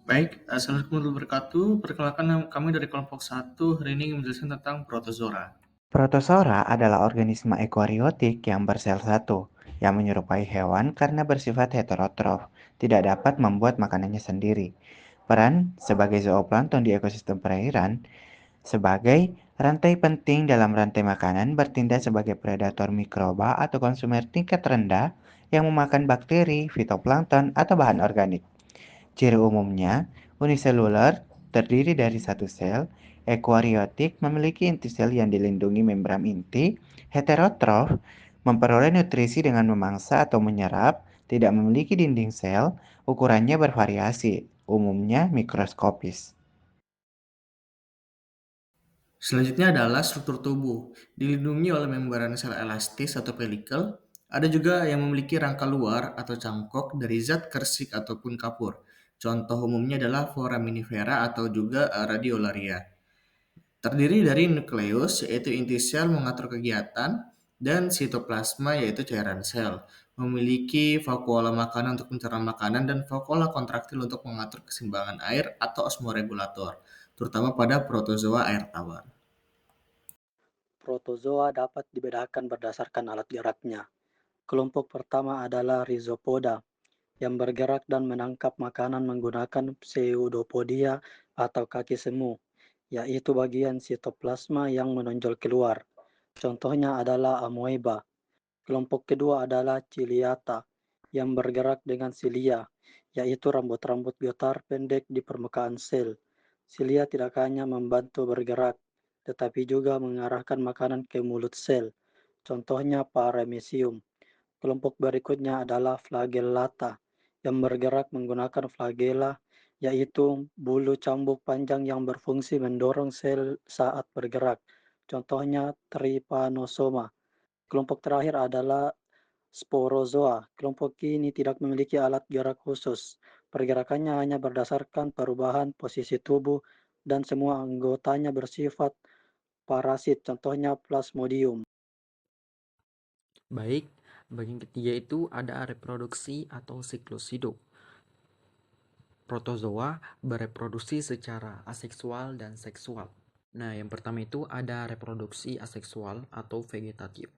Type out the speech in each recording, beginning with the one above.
Baik, Assalamualaikum warahmatullahi wabarakatuh. Perkenalkan kami dari kelompok satu hari ini ingin menjelaskan tentang protozoa. Protozoa adalah organisme eukariotik yang bersel satu, yang menyerupai hewan karena bersifat heterotrof, tidak dapat membuat makanannya sendiri. Peran sebagai zooplankton di ekosistem perairan, sebagai rantai penting dalam rantai makanan bertindak sebagai predator mikroba atau konsumer tingkat rendah yang memakan bakteri, fitoplankton, atau bahan organik. Ciri umumnya, uniseluler, terdiri dari satu sel, eukariotik memiliki inti sel yang dilindungi membran inti, heterotrof, memperoleh nutrisi dengan memangsa atau menyerap, tidak memiliki dinding sel, ukurannya bervariasi, umumnya mikroskopis. Selanjutnya adalah struktur tubuh. Dilindungi oleh membran sel elastis atau pelikel. Ada juga yang memiliki rangka luar atau cangkok dari zat kersik ataupun kapur. Contoh umumnya adalah foraminifera atau juga radiolaria. Terdiri dari nukleus, yaitu inti sel mengatur kegiatan, dan sitoplasma, yaitu cairan sel. Memiliki vakuola makanan untuk pencernaan makanan dan vakuola kontraktil untuk mengatur keseimbangan air atau osmoregulator, terutama pada protozoa air tawar. Protozoa dapat dibedakan berdasarkan alat geraknya. Kelompok pertama adalah Rhizopoda, yang bergerak dan menangkap makanan menggunakan pseudopodia atau kaki semu, yaitu bagian sitoplasma yang menonjol keluar. Contohnya adalah amoeba. Kelompok kedua adalah Ciliata, yang bergerak dengan silia, yaitu rambut-rambut gotar pendek di permukaan sel. Silia tidak hanya membantu bergerak, tetapi juga mengarahkan makanan ke mulut sel. Contohnya Paramecium. Kelompok berikutnya adalah Flagellata, yang bergerak menggunakan flagella, yaitu bulu cambuk panjang yang berfungsi mendorong sel saat bergerak. Contohnya Trypanosoma. Kelompok terakhir adalah Sporozoa. Kelompok ini tidak memiliki alat gerak khusus. Pergerakannya hanya berdasarkan perubahan posisi tubuh dan semua anggotanya bersifat parasit, contohnya Plasmodium. Baik, bagian ketiga itu ada reproduksi atau siklus hidup. Protozoa bereproduksi secara aseksual dan seksual. Nah, yang pertama itu ada reproduksi aseksual atau vegetatif.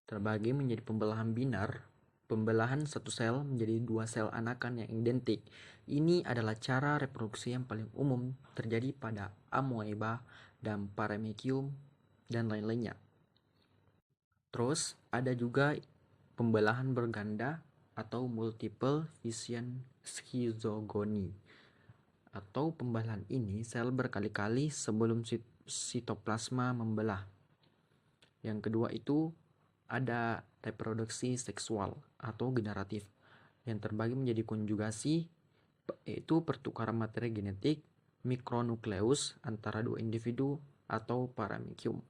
Terbagi menjadi pembelahan binar, pembelahan satu sel menjadi dua sel anakan yang identik. Ini adalah cara reproduksi yang paling umum terjadi pada amoeba dan paramecium dan lain-lainnya. Terus ada juga pembelahan berganda atau multiple fission schizogony. Atau pembelahan ini sel berkali-kali sebelum sitoplasma membelah. Yang kedua itu ada reproduksi seksual atau generatif yang terbagi menjadi konjugasi, yaitu pertukaran materi genetik mikronukleus antara dua individu atau paramecium.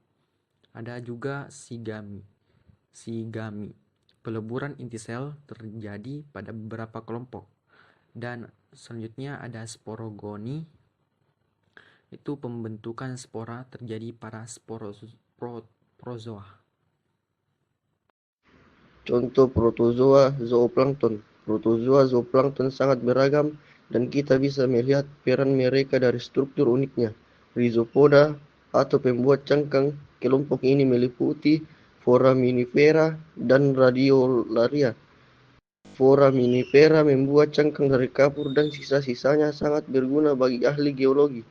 Ada juga sigami. Peleburan inti sel terjadi pada beberapa kelompok. Dan selanjutnya ada sporogoni. Itu pembentukan spora terjadi pada sporozoa. Contoh protozoa zooplankton. Protozoa zooplankton sangat beragam dan kita bisa melihat peran mereka dari struktur uniknya. Rhizopoda atau pembuat cangkang, kelompok ini meliputi Foraminifera dan Radiolaria. Foraminifera membuat cangkang dari kapur dan sisa-sisanya sangat berguna bagi ahli geologi.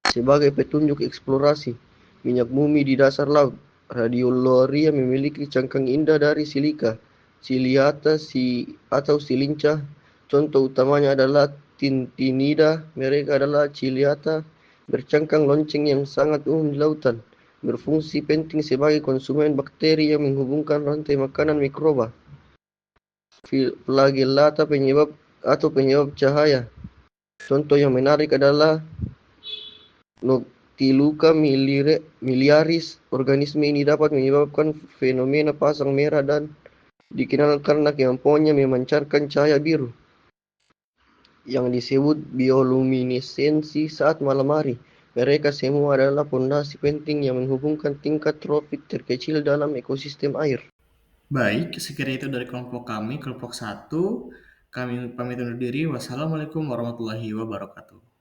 Sebagai petunjuk eksplorasi minyak bumi di dasar laut, Radiolaria memiliki cangkang indah dari silika, ciliata atau silincah. Contoh utamanya adalah Tintinida. Mereka adalah ciliata bercangkang lonceng yang sangat umum di lautan, berfungsi penting sebagai konsumen bakteri yang menghubungkan rantai makanan mikroba. Flagellata penyebab cahaya. Contoh yang menarik adalah Noctiluca miliaris. Organisme ini dapat menyebabkan fenomena pasang merah dan dikenal karena kemampuannya memancarkan cahaya biru yang disebut bioluminesensi saat malam hari. Mereka semua adalah fondasi penting yang menghubungkan tingkat tropik terkecil dalam ekosistem air. Baik, sekiranya itu dari kelompok kami, kelompok satu. Kami pamit undur diri. Wassalamualaikum warahmatullahi wabarakatuh.